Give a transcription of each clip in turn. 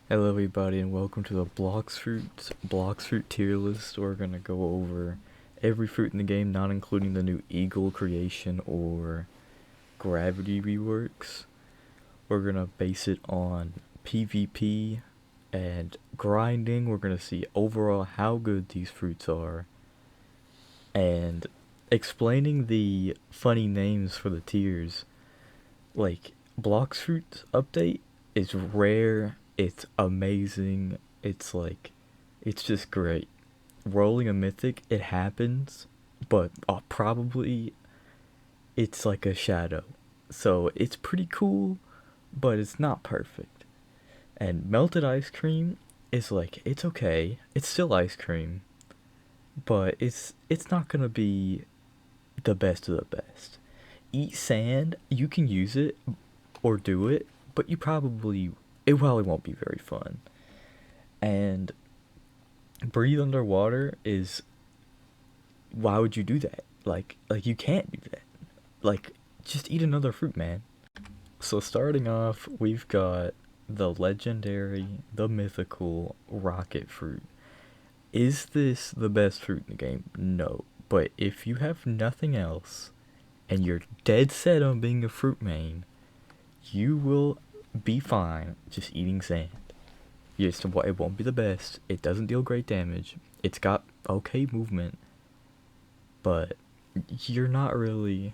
Hello everybody and welcome to the Blox Fruit tier list. We're gonna go over every fruit in the game, not including the new Eagle creation or gravity reworks. We're gonna base it on PvP and grinding. We're gonna see overall how good these fruits are and explaining the funny names for the tiers. Like Blox Fruit update is rare, it's amazing, it's just great. Rolling a mythic, it happens, but probably it's like a shadow. So it's pretty cool, but it's not perfect. And melted ice cream is like it's okay. It's still ice cream, but it's not gonna be the best of the best. Eat sand, you can use it or do it, but it probably won't be very fun. And breathe underwater is why would you do that? Like you can't do that. Like just eat another fruit, man. So starting off, we've got the legendary, the mythical rocket fruit. Is this the best fruit in the game? No. But if you have nothing else and you're dead set on being a fruit main, you will be fine just eating sand. Yes, it won't be the best. It doesn't deal great damage. It's got okay movement, but you're not really.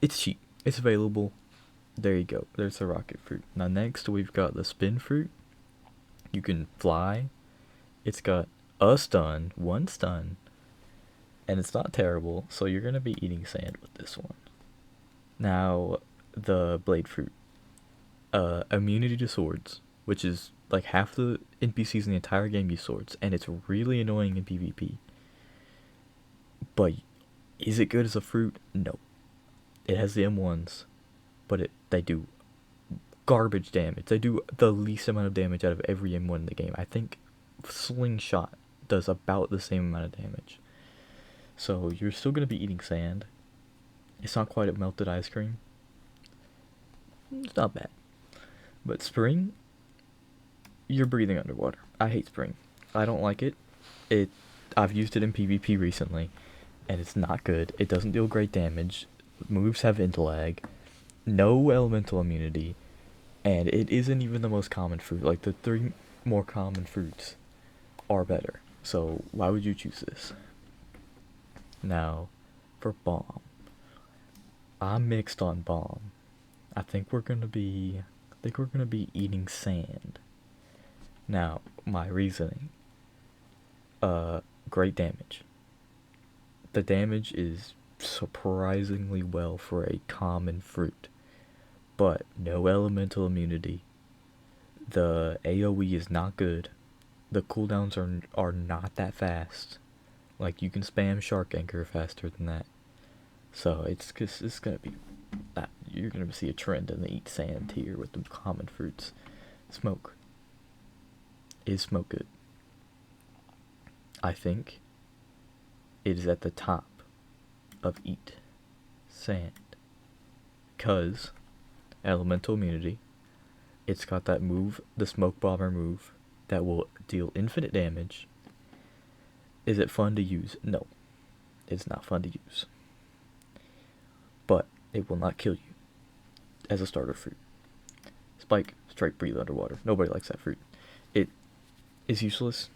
It's cheap. It's available. There you go. There's the rocket fruit. Now next we've got the spin fruit. You can fly. It's got a stun, one stun, and it's not terrible. So you're gonna be eating sand with this one. Now the blade fruit. Immunity to swords, which is like half the NPCs in the entire game use swords, and it's really annoying in PvP. But is it good as a fruit? No. It has the M1s, but they do garbage damage. They do the least amount of damage out of every M1 in the game. I think Slingshot does about the same amount of damage. So you're still gonna be eating sand. It's not quite a melted ice cream. It's not bad. But spring, you're breathing underwater. I hate spring. I don't like it. It I've used it in PvP recently, and it's not good. It doesn't deal great damage. Moves have interlag, no elemental immunity, and it isn't even the most common fruit. Like the three more common fruits are better. So why would you choose this? Now, for bomb, I'm mixed on bomb. I think we're gonna be eating sand. Now, my reasoning. Great damage. The damage is surprisingly well for a common fruit, but no elemental immunity. The AoE is not good. The cooldowns are not that fast. Like you can spam Shark Anchor faster than that. So it's gonna be that you're gonna see a trend in the eat sand tier with the common fruits. Smoke, is smoke good? I think it is at the top of eat sand, cause elemental immunity. It's got that move, the smoke bomber move, that will deal infinite damage. Is it fun to use? No, it's not fun to use. But it will not kill you as a starter fruit. Spike, straight breathe underwater. Nobody likes that fruit. It is useless.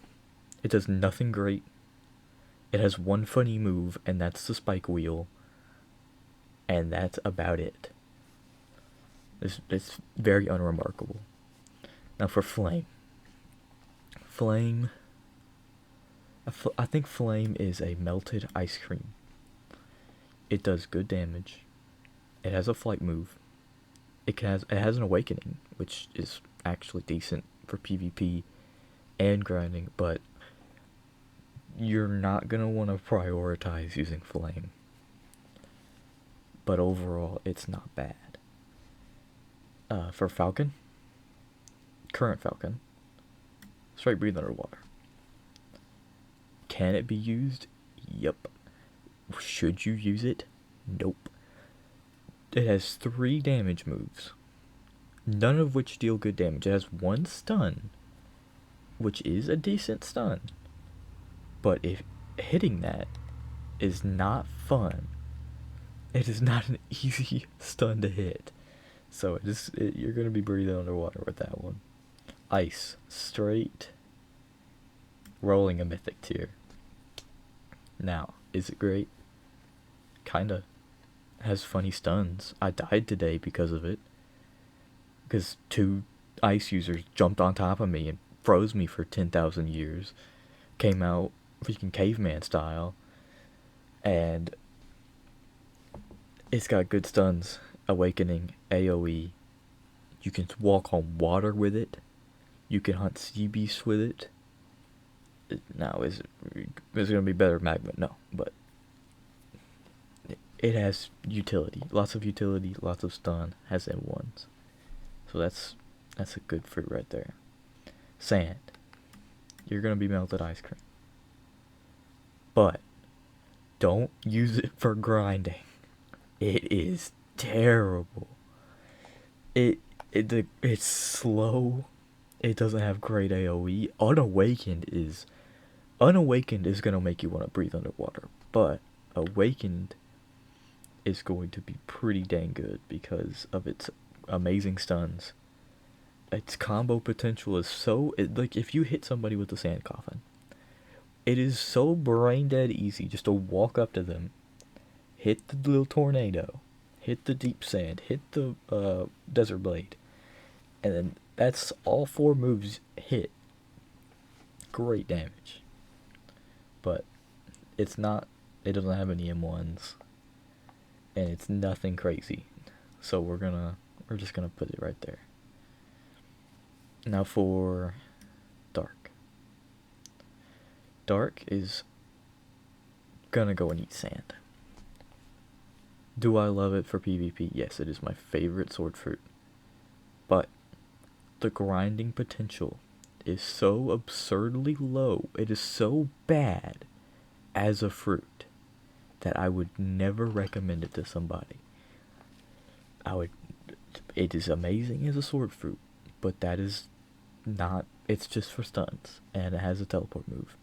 It does nothing great. It has one funny move, and that's the spike wheel. And that's about it. It's very unremarkable. Now for flame. Flame. I think flame is a melted ice cream. It does good damage. It has a flight move. It has an awakening, which is actually decent for PvP and grinding, but you're not gonna want to prioritize using flame. But overall, it's not bad. For Falcon, current Falcon, straight breathe underwater. Can it be used? Yep. Should you use it? Nope. It has 3 damage moves. none of which deal good damage. It has one stun, which is a decent stun, but if hitting that is not fun, it is not an easy stun to hit. So you're gonna be breathing underwater with that one. Ice, straight, rolling a mythic tier. Now, is it great? Kinda. Has funny stuns. I died today because of it. Because two ice users jumped on top of me and froze me for 10,000 years. Came out freaking caveman style. And it's got good stuns. Awakening, AoE. You can walk on water with it. You can hunt sea beasts with it. Now, is it going to be better magma? No, but it has utility. Lots of utility, lots of stun, has M1s. So that's a good fruit right there. Sand. You're going to be melted ice cream. But don't use it for grinding. It is terrible. It's slow. It doesn't have great AoE. Unawakened is gonna make you want to breathe underwater, but Awakened is going to be pretty dang good because of its amazing stuns. Its combo potential is like if you hit somebody with the sand coffin, it is so brain dead easy just to walk up to them, hit the little tornado, hit the deep sand, hit the desert blade, and then that's all 4 moves hit. Great damage. But it doesn't have any M1s, and it's nothing crazy. So we're just gonna put it right there. Now for Dark. Dark is gonna go and eat sand. Do I love it for PvP? Yes, it is my favorite sword fruit. But the grinding potential is so absurdly low, it is so bad as a fruit, that I would never recommend it to somebody. It is amazing as a sword fruit, but that is not, it's just for stuns, and it has a teleport move,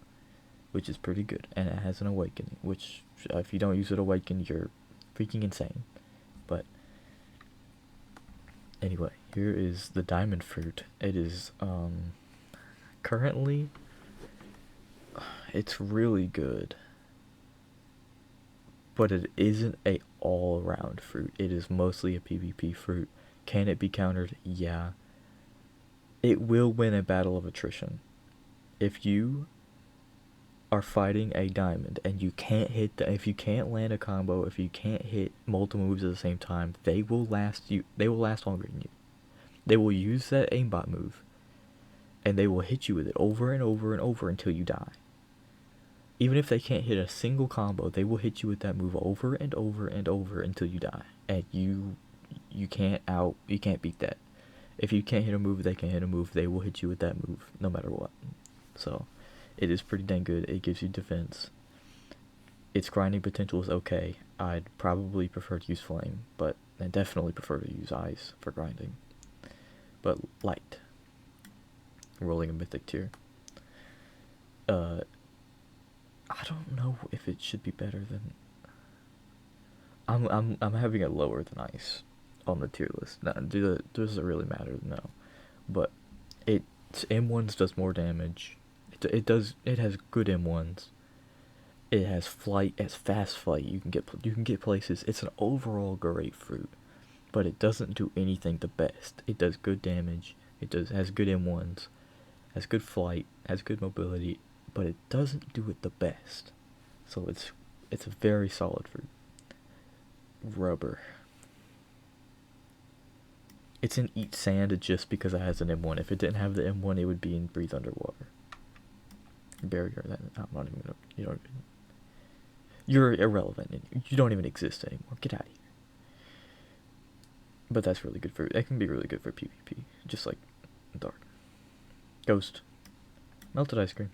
which is pretty good, and it has an awakening, which, if you don't use it awaken, you're freaking insane. But anyway, here is the diamond fruit. It is currently, it's really good, but it isn't a all-around fruit. It is mostly a PvP fruit. Can it be countered? Yeah. It will win a battle of attrition. If you are fighting a diamond and you can't if you can't land a combo, if you can't hit multiple moves at the same time, they will last longer than you. They will use that aimbot move, and they will hit you with it over and over and over until you die. Even if they can't hit a single combo, they will hit you with that move over and over and over until you die. And you can't beat that. If you can't hit a move, they can hit a move. They will hit you with that move no matter what. So it is pretty dang good. It gives you defense. Its grinding potential is okay. I'd probably prefer to use flame, but I definitely prefer to use ice for grinding. But light. Rolling a mythic tier. I don't know if it should be better than. I'm having it lower than ice on the tier list. Now, does it really matter? No, but its M1s does more damage. It has good M1s. It has flight, it has fast flight. You can get places. It's an overall great fruit, but it doesn't do anything the best. It does good damage. Has good M1s, has good flight, has good mobility, but it doesn't do it the best. So it's a very solid fruit. Rubber. It's in Eat Sand just because it has an M1. If it didn't have the M1, it would be in Breathe Underwater. Barrier. I'm not even gonna. You're irrelevant. You don't even exist anymore. Get out of here. But that's really good for. That can be really good for PvP, just like Dark. Ghost. Melted ice cream.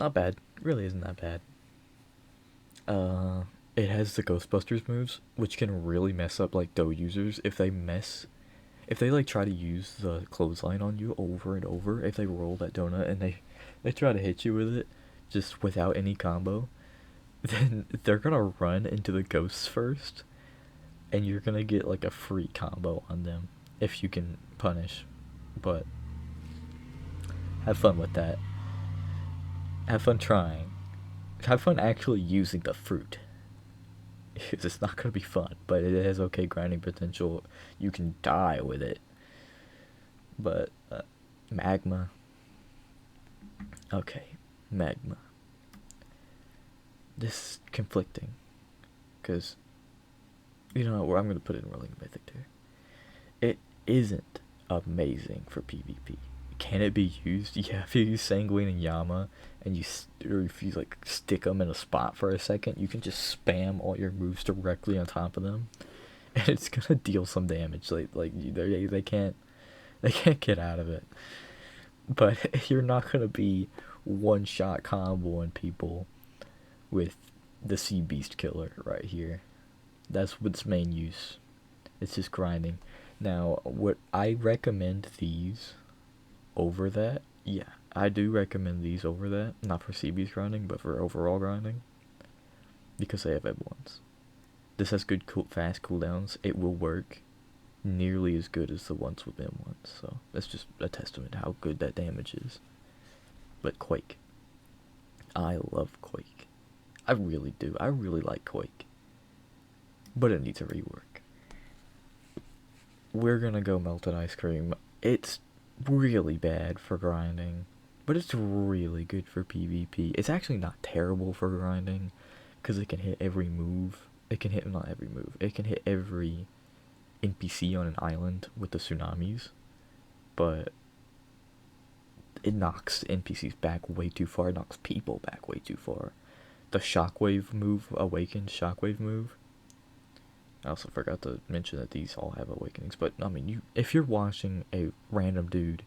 Not bad. Really isn't that bad. It has the Ghostbusters moves, which can really mess up like Doe users if they mess if they like try to use the clothesline on you over and over, if they roll that donut and they try to hit you with it just without any combo, then they're gonna run into the ghosts first, and you're gonna get like a free combo on them if you can punish. But have fun with that. Have fun trying. Have fun actually using the fruit. It's not gonna be fun, but it has okay grinding potential. You can die with it. But magma. Okay, magma. This is conflicting, because you know where I'm gonna put it in Rolling Mythic too. It isn't amazing for PvP. Can it be used? Yeah, if you use Sanguine and Yama, and or if you like stick them in a spot for a second, you can just spam all your moves directly on top of them, and it's gonna deal some damage. They can't get out of it. But you're not gonna be one shot comboing people with the Sea Beast Killer right here. That's its main use. It's just grinding. Now, what I recommend these over that? Yeah, I do recommend these over that. Not for Sea Beast grinding, but for overall grinding, because they have ones. This has good fast cooldowns. It will work nearly as good as the ones with M1s. So that's just a testament to how good that damage is. But Quake. I love Quake. I really do. I really like Quake. But it needs a rework. We're gonna go Melted Ice Cream. It's really bad for grinding, but it's really good for PvP. It's actually not terrible for grinding, because it can hit every move. It can hit, not every move, it can hit every NPC on an island with the tsunamis, but it knocks NPCs back way too far. It knocks people back way too far. The Shockwave move, Awakened Shockwave move. I also forgot to mention that these all have awakenings, but I mean, if you're watching a random dude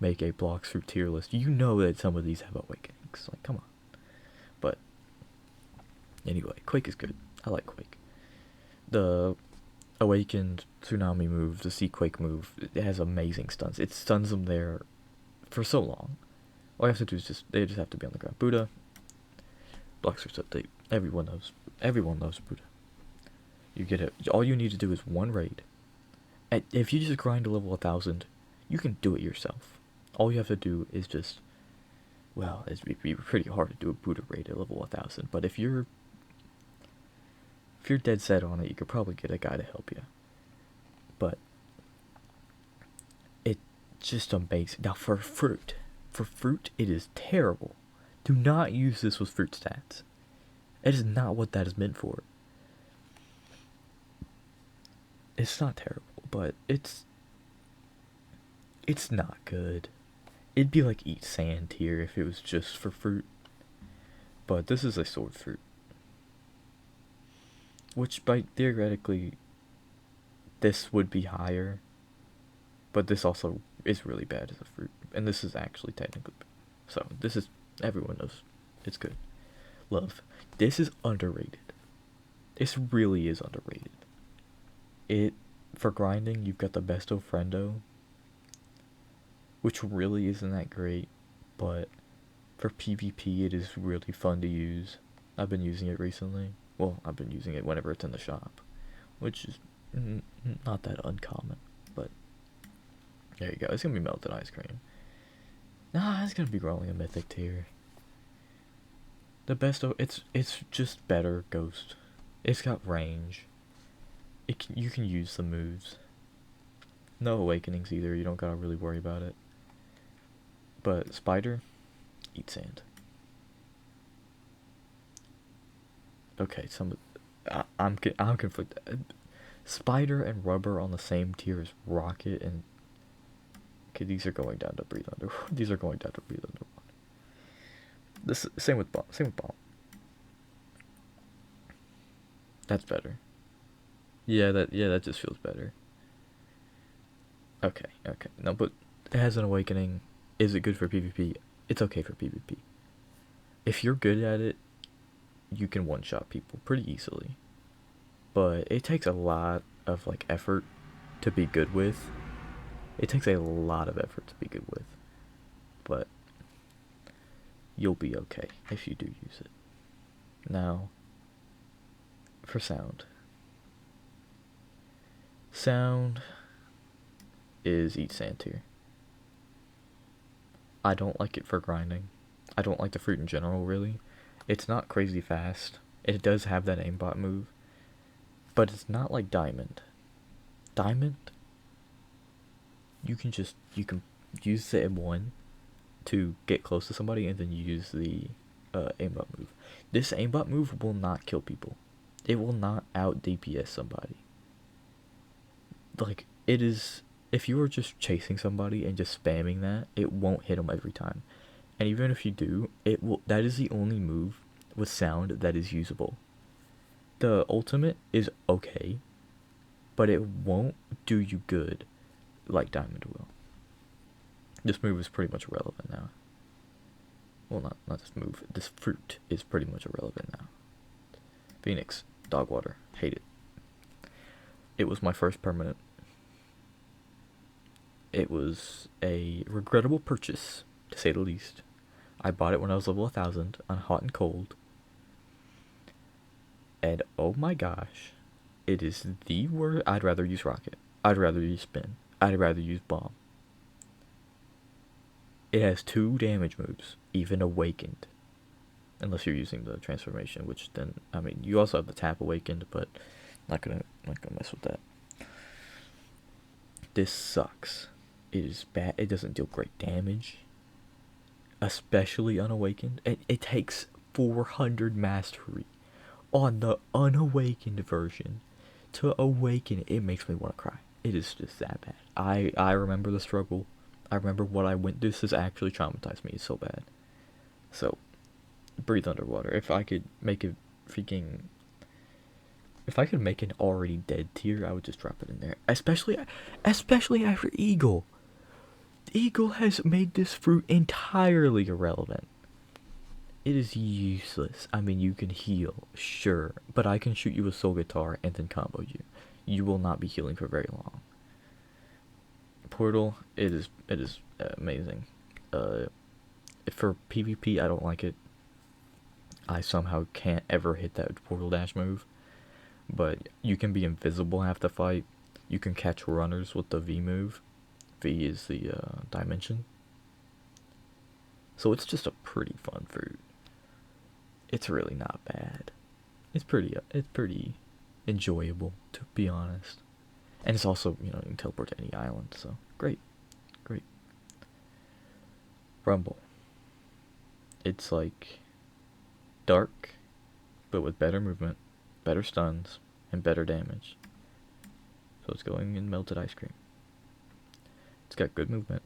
make a Blox Fruit tier list, you know that some of these have awakenings. Like, come on. But anyway, Quake is good. I like Quake. The Awakened Tsunami move, the Sea Quake move, it has amazing stuns. It stuns them there for so long. All you have to do is they just have to be on the ground. Buddha, Blox Fruit update. Everyone loves Buddha. You get it. All you need to do is one raid. And if you just grind to level 1000, you can do it yourself. All you have to do is just, well, it'd be pretty hard to do a Buddha raid at level 1000. But if you're dead set on it, you could probably get a guy to help you. But it's just amazing. Now for fruit, it is terrible. Do not use this with fruit stats. It is not what that is meant for. It's not terrible, but it's not good. It'd be like Eat Sand tier if it was just for fruit. But this is a sword fruit, which by theoretically this would be higher, but this also is really bad as a fruit, and this is actually technically. So this is, everyone knows it's good. Love. This is underrated. This really is underrated. For grinding, you've got the Besto Friendo, which really isn't that great, but for PvP it is really fun to use. I've been using it recently. Well, I've been using it whenever it's in the shop, which is not that uncommon, but there you go. It's gonna be Melted Ice Cream. Nah, it's gonna be Rolling a Mythic tier. The Besto, it's just better Ghost. It's got range. You can use the moves. No awakenings either. You don't gotta really worry about it. But Spider, Eat Sand. Okay, I'm conflicted. Spider and Rubber on the same tier as Rocket and. Okay, these are going down to Breathe Under. These are going down to Breathe Underwater. This same with Bomb. That's better. Yeah, that just feels better. Okay. No, but it has an awakening. Is it good for PvP? It's okay for PvP. If you're good at it, you can one-shot people pretty easily. But it takes a lot of effort to be good with. It takes a lot of effort to be good with, but you'll be okay if you do use it. Now, for sound. Sound is eat sand tier. I don't like it for grinding. I don't like the fruit in general, really. It's not crazy fast. It does have that aimbot move, but it's not like Diamond. Diamond, you can use the M1 to get close to somebody, and then you use the aimbot move. This aimbot move will not kill people. It will not out DPS somebody. Like, it is, if you are just chasing somebody and just spamming that, it won't hit them every time. And even if you do, it will. That is the only move with sound that is usable. The ultimate is okay, but it won't do you good like Diamond will. This move is pretty much irrelevant now. Well, not this move. This fruit is pretty much irrelevant now. Phoenix, dog water, hate it. It was my first permanent. It was a regrettable purchase, to say the least. I bought it when I was level 1000 on hot and cold. And oh my gosh, it is the worst. I'd rather use rocket. I'd rather use spin. I'd rather use bomb. It has 2 damage moves, even awakened. Unless you're using the transformation, which then, I mean, you also have the tap awakened, but not gonna mess with that. This sucks. It is bad. It doesn't deal great damage, especially unawakened. It takes 400 mastery on the unawakened version to awaken it. It makes me want to cry. It is just that bad. I remember the struggle. I remember what I went through. This has actually traumatized me so bad. So, breathe underwater. If I could make a freaking... If I could make an already dead tier, I would just drop it in there. Especially after Eagle. Eagle has made this fruit entirely irrelevant. It is useless. I mean, you can heal, sure, but I can shoot you with Soul Guitar and then combo you. You will not be healing for very long. Portal, it is amazing. For PvP, I don't like it. I somehow can't ever hit that portal dash move. But you can be invisible half the fight. You can catch runners with the V move. V is the dimension. So it's just a pretty fun fruit. It's really not bad. It's pretty enjoyable, to be honest. And it's also, you can teleport to any island, so great. Rumble. It's like dark, but with better movement, better stuns, and better damage. So it's going in melted ice cream. It's got good movement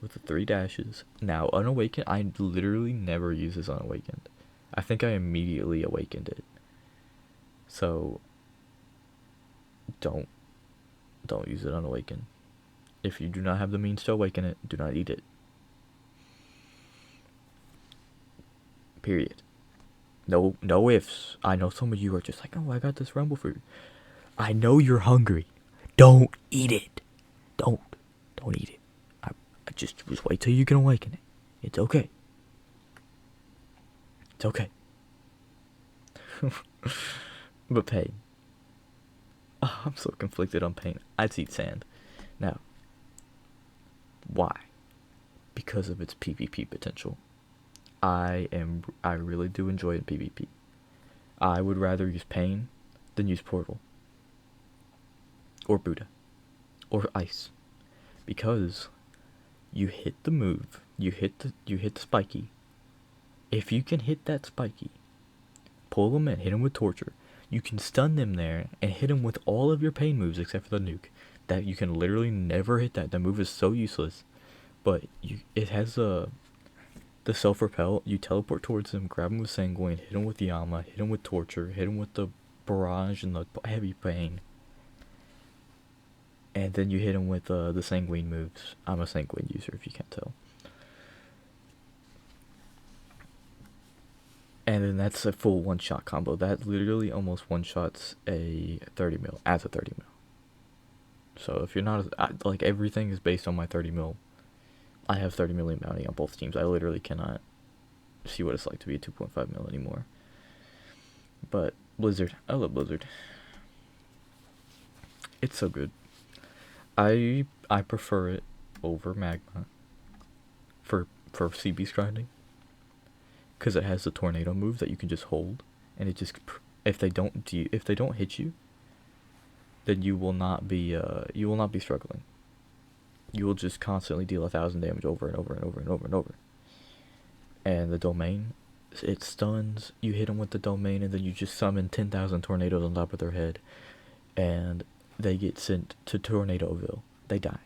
with the 3 dashes. Now, unawakened, I literally never use this unawakened. I think I immediately awakened it. So, don't use it unawakened. If you do not have the means to awaken it, do not eat it. Period. No ifs. I know some of you are just like, oh, I got this rumble fruit. I know you're hungry. Don't eat it. Don't eat it. I just wait till you can awaken it. It's okay. It's okay. But pain. Oh, I'm so conflicted on pain. I'd eat sand. Now, why? Because of its PvP potential. I really do enjoy it in PvP. I would rather use pain than use portal. Or Buddha. Or ice. Because you hit the move, you hit the spiky. If you can hit that spiky, pull them in, hit them with torture, you can stun them there and hit them with all of your pain moves except for the nuke. That you can literally never hit that. That move is so useless. But it has the self-repel. You teleport towards them, grab them with Sanguine, hit them with Yama, hit them with torture, hit them with the barrage and the heavy pain. And then you hit him with the Sanguine moves. I'm a Sanguine user, if you can't tell. And then that's a full one-shot combo. That literally almost one-shots a 30 mil, as a 30 mil. So if you're not like, everything is based on my 30 mil. I have 30 million bounty on both teams. I literally cannot see what it's like to be a 2.5 mil anymore. But Blizzard, I love Blizzard. It's so good. I prefer it over Magma for CB grinding, because it has the tornado move that you can just hold, and it just, if they don't hit you, then you will not be struggling. You will just constantly deal 1,000 damage over and over and over and over and over. And the domain, it stuns. You hit them with the domain, and then you just summon 10,000 tornadoes on top of their head, and they get sent to Tornadoville. They die.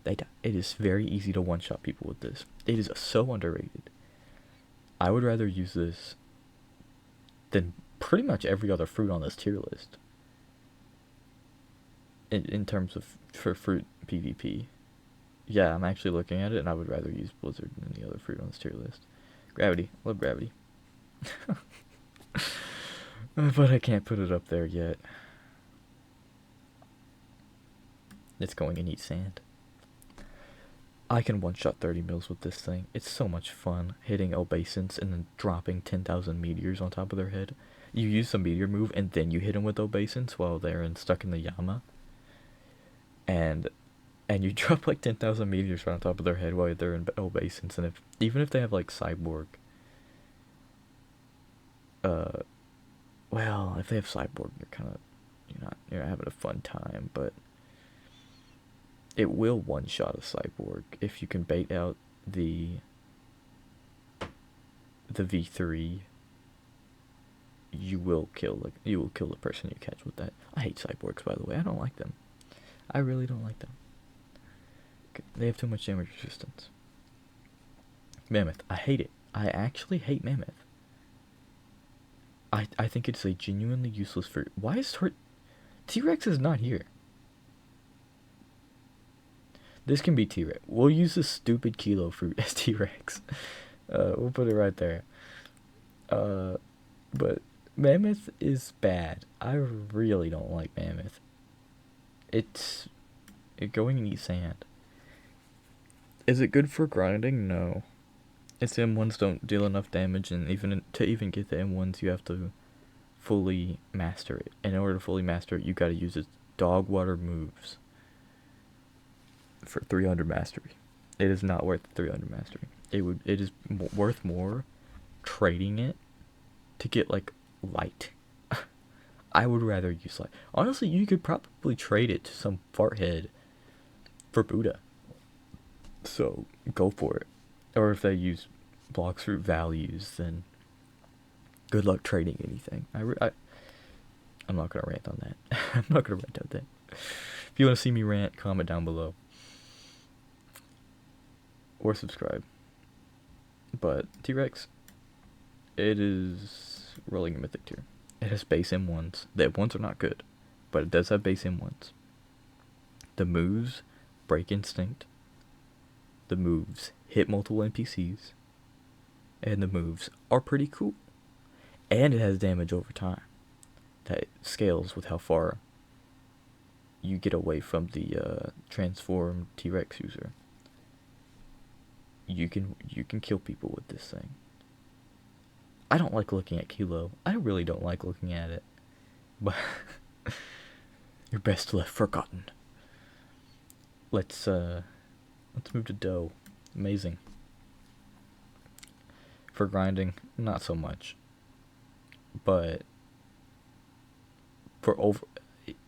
It is very easy to one-shot people with this. It is so underrated. I would rather use this than pretty much every other fruit on this tier list. In terms of for fruit PvP. Yeah, I'm actually looking at it, and I would rather use Blizzard than the other fruit on this tier list. Gravity. Love Gravity. But I can't put it up there yet. It's going and eat sand. I can one-shot 30 mils with this thing. It's so much fun hitting Obeisants and then dropping 10,000 meteors on top of their head. You use the meteor move, and then you hit them with Obeisants while they're stuck in the Yama. And you drop like 10,000 meteors right on top of their head while they're in Obeisants. And even if they have like Cyborg, well, if they have Cyborg, you're having a fun time, but it will one-shot a Cyborg if you can bait out the V3. You will kill the person you catch with that. I hate Cyborgs, by the way. I don't like them. I really don't like them. They have too much damage resistance. Mammoth. I hate it. I actually hate Mammoth. I think it's a genuinely useless fruit. Why is T-Rex is not here? This can be T-Rex. We'll use this stupid kilo fruit as T-Rex. We'll put it right there. But Mammoth is bad. I really don't like Mammoth. It's going to eat sand. Is it good for grinding? No. Its M1s don't deal enough damage, and to even get the M1s, you have to fully master it. And in order to fully master it, you gotta use its dog water moves for 300 mastery. It is not worth 300 mastery. It is worth more trading it to get like light. I would rather use light. Honestly, you could probably trade it to some farthead for Buddha. So go for it. Or if they use Blox Fruit values, then good luck trading anything. I'm not gonna rant on that. I'm not gonna rant on that. If you want to see me rant, comment down below. Or subscribe. But T-Rex, it is rolling a mythic tier. It has base M1s. The M1s are not good, but it does have base M1s. The moves break instinct. The moves hit multiple NPCs. And the moves are pretty cool. And it has damage over time that scales with how far you get away from the transformed T-Rex user. You can kill people with this thing. I don't like looking at Kilo. I really don't like looking at it. But you're best left forgotten. Let's move to Dough. Amazing. For grinding, not so much. But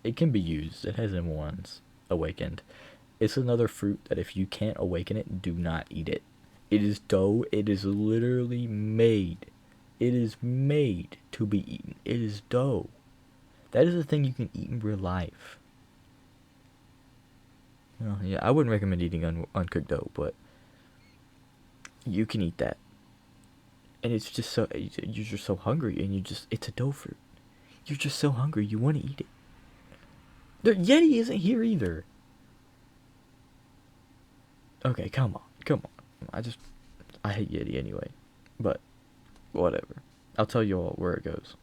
it can be used. It has M1s awakened. It's another fruit that if you can't awaken it, do not eat it. It is dough. It is literally made. It is made to be eaten. It is dough. That is a thing you can eat in real life. Well, yeah, I wouldn't recommend eating uncooked dough, but you can eat that. And it's just you're just so hungry, and it's a dough fruit. You're just so hungry, you want to eat it. The Yeti isn't here either. Okay, come on. I hate Yeti anyway. But, whatever. I'll tell you all where it goes.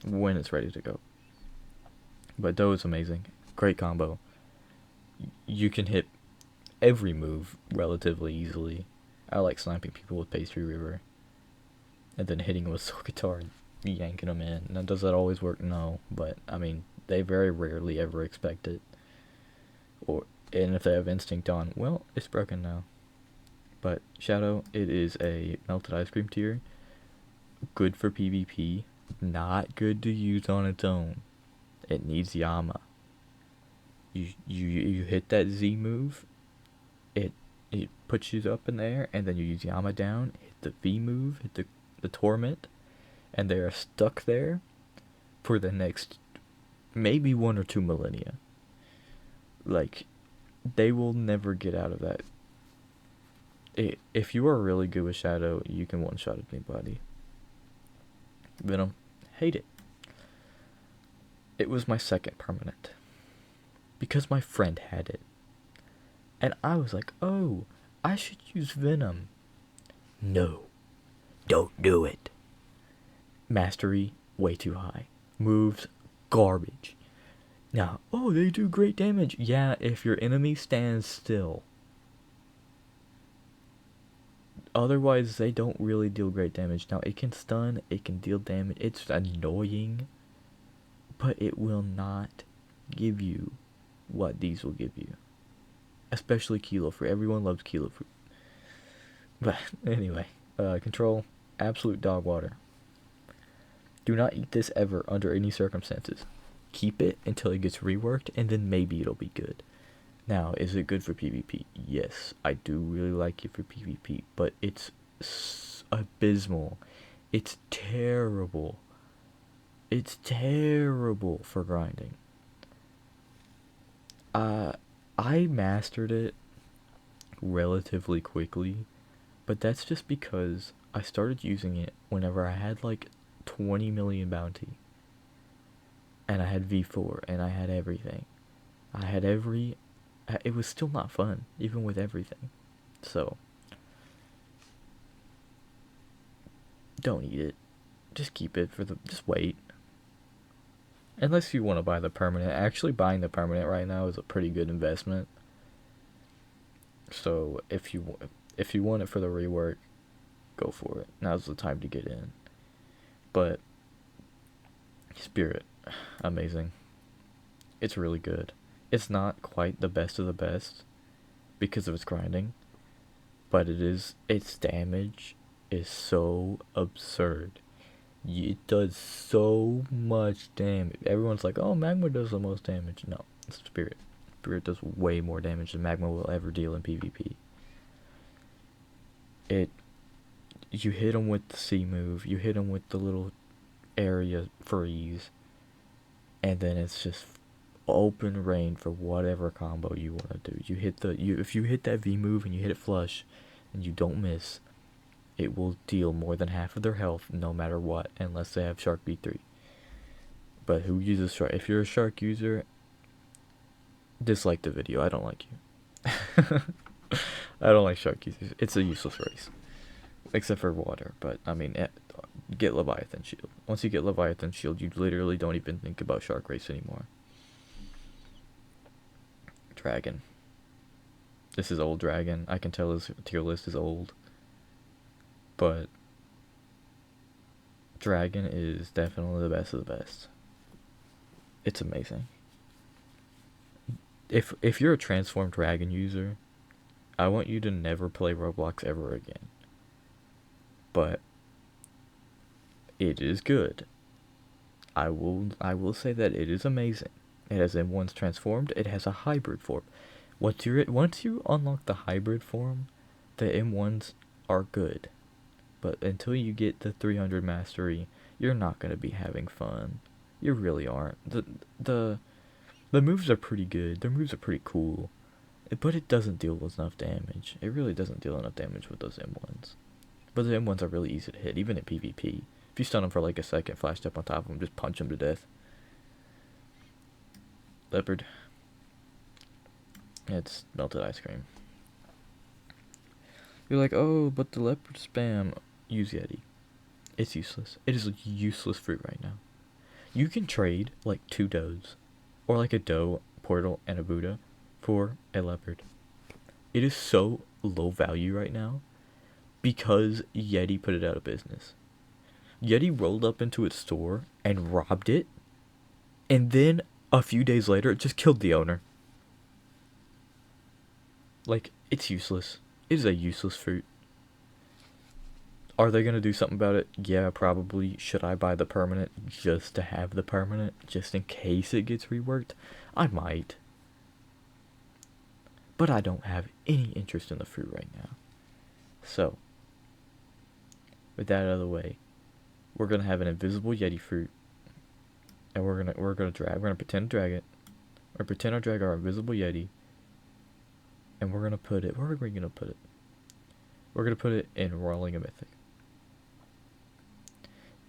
When it's ready to go. But dough is amazing. Great combo. you can hit every move relatively easily. I like sniping people with Pastry River, and then hitting them with Soul Guitar and yanking them in. Now, does that always work? No, but I mean, they very rarely ever expect it. And if they have Instinct on, well, it's broken now. But Shadow, it is a melted ice cream tier. Good for PvP, not good to use on its own. It needs Yama. You hit that Z move, it puts you up in there, and then you use Yama down, hit the V move, hit the Torment, and they are stuck there for the next maybe 1 or 2 millennia. Like, they will never get out of that. If you are really good with Shadow, you can one-shot anybody. Venom, hate it. It was my second permanent. Because my friend had it. And I was like, oh, I should use Venom. No, don't do it. Mastery, way too high. Moves, garbage. Now, oh, they do great damage. Yeah, if your enemy stands still. Otherwise, they don't really deal great damage. Now, it can stun, it can deal damage. It's annoying, but it will not give you what these will give you. Especially Kilo Fruit. Everyone loves Kilo Fruit. But anyway, control, absolute dog water. Do not eat this ever under any circumstances. Keep it until it gets reworked, and then maybe it'll be good. Now, is it good for PvP? Yes, I do really like it for PvP, but it's abysmal. It's terrible. It's terrible for grinding. I mastered it relatively quickly, but that's just because I started using it whenever I had like 20 million bounty. And I had V4, and I had everything. It was still not fun, even with everything. So, don't eat it. Just keep it just wait. Unless you want to buy the permanent. Actually, buying the permanent right now is a pretty good investment. So, if you want it for the rework, go for it. Now's the time to get in. But, Spirit, amazing. It's really good. It's not quite the best of the best because of its grinding, but its damage is so absurd. It does so much damage. Everyone's like, oh, Magma does the most damage. No, it's Spirit. Spirit does way more damage than Magma will ever deal in PvP. You hit them with the C move, you hit them with the little area freeze, and then it's just open rain for whatever combo you want to do. If you hit that V move and you hit it flush and you don't miss, it will deal more than half of their health no matter what, unless they have Shark B3. But who uses Shark? If you're a Shark user, dislike the video. I don't like you. I don't like Shark users. It's a useless race. Except for water, but I mean, get Leviathan Shield. Once you get Leviathan Shield, you literally don't even think about Shark Race anymore. Dragon. This is old Dragon. I can tell his tier list is old. But Dragon is definitely the best of the best. It's amazing. If you're a transformed Dragon user, I want you to never play Roblox ever again. But it is good. I will say that it is amazing. It has M1's transformed. It has a hybrid form. Once you unlock the hybrid form, the M1s are good. But until you get the 300 mastery, you're not gonna be having fun. You really aren't. The moves are pretty good. Their moves are pretty cool, but it doesn't deal with enough damage. It really doesn't deal enough damage with those M1s. But the M1s are really easy to hit, even at PvP. If you stun them for like a second, flash step on top of them, just punch them to death. Leopard. It's melted ice cream. You're like, oh, but the leopard spam. Use Yeti. It's useless. It is a useless fruit right now. You can trade like 2 does, or like a doe, portal, and a Buddha for a leopard. It is so low value right now because Yeti put it out of business. Yeti rolled up into its store and robbed it, and then a few days later, it just killed the owner. Like, it's useless. It is a useless fruit. Are they gonna do something about it? Yeah, probably. Should I buy the permanent just to have the permanent, just in case it gets reworked? I might. But I don't have any interest in the fruit right now. So, with that out of the way, we're gonna have an invisible Yeti fruit, and we're gonna pretend to drag it, or pretend to drag our invisible Yeti, and we're gonna put it. Where are we gonna put it? We're gonna put it in rolling a mythic.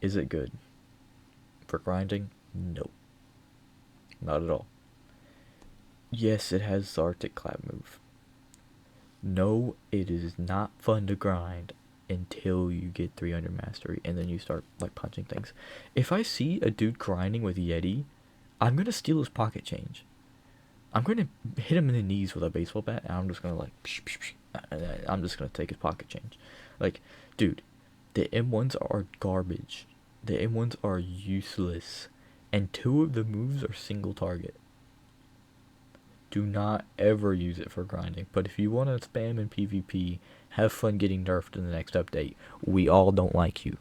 Is it good for grinding? No, not at all. Yes, it has the Arctic Clap move. No, it is not fun to grind until you get 300 mastery, and then you start like punching things. If I see a dude grinding with Yeti, I'm gonna steal his pocket change. I'm gonna hit him in the knees with a baseball bat, and I'm just gonna like, I'm just gonna take his pocket change. Like, dude, the M1s are garbage. The M1s are useless, and 2 of the moves are single target. Do not ever use it for grinding. But if you want to spam in PvP, have fun getting nerfed in the next update. We all don't like you.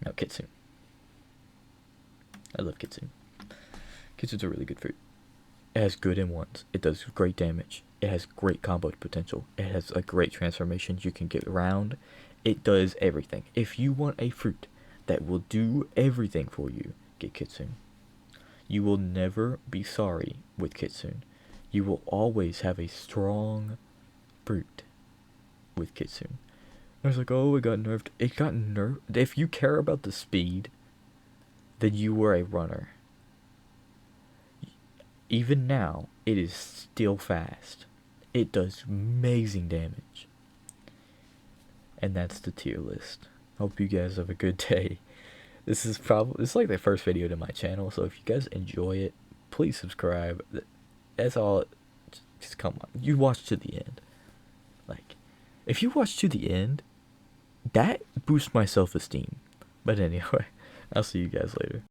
Now, Kitsune. I love Kitsune. Kitsune's a really good fruit. It has good M1s. It does great damage. It has great combo potential. It has a great transformation you can get around. It does everything. If you want a fruit that will do everything for you, get Kitsune. You will never be sorry with Kitsune. You will always have a strong fruit with Kitsune. I was like, oh, it got nerfed. It got nerfed. If you care about the speed, then you were a runner. Even now, it is still fast. It does amazing damage. And that's the tier list. Hope you guys have a good day. This is like the first video to my channel, so if you guys enjoy it, please subscribe. That's all. Just come on. You watch to the end. Like, if you watch to the end, that boosts my self-esteem. But anyway, I'll see you guys later.